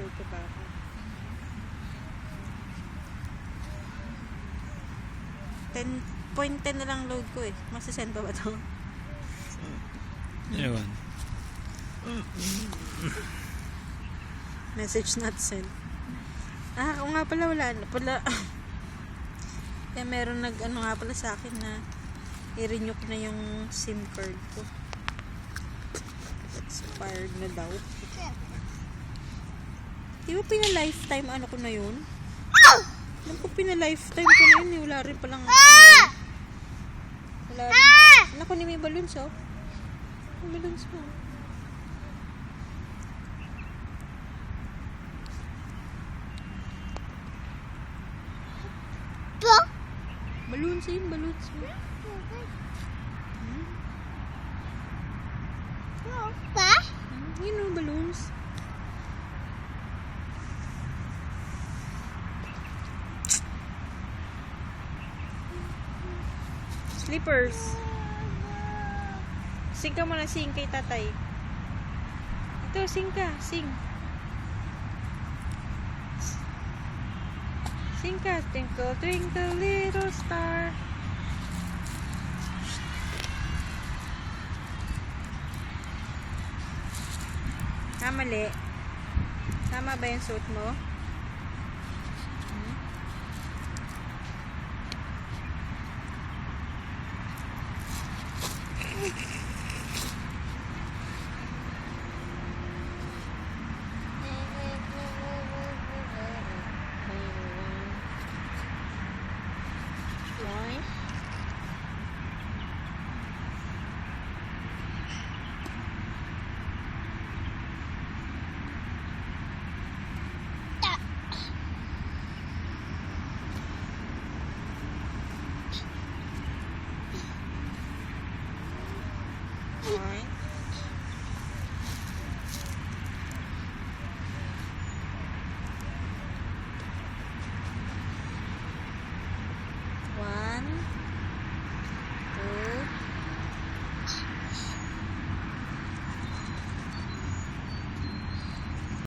mag-load ka ba ako? 10.10 na lang load ko eh. Masasend pa ba ito? Ewan. Message not sent. Oo nga pala, wala na pala. Kaya meron ano nga pala sa akin na i-renew ko na yung SIM card ko. Expired na daw. Di ba pina-lifetime ano ko na yun? Alam ko pina-lifetime ko na yun eh. Wala rin palang wala rin. Anak ko ni may balloons oh. May balloons mo. Balloons yun, balloons mo. Yun o, balloons. Slippers. Sing ka muna, sing kay tatay. Ito, sing ka, sing. Sing ka, twinkle, twinkle, little star. Mali. Tama ba yung suit mo? Alright.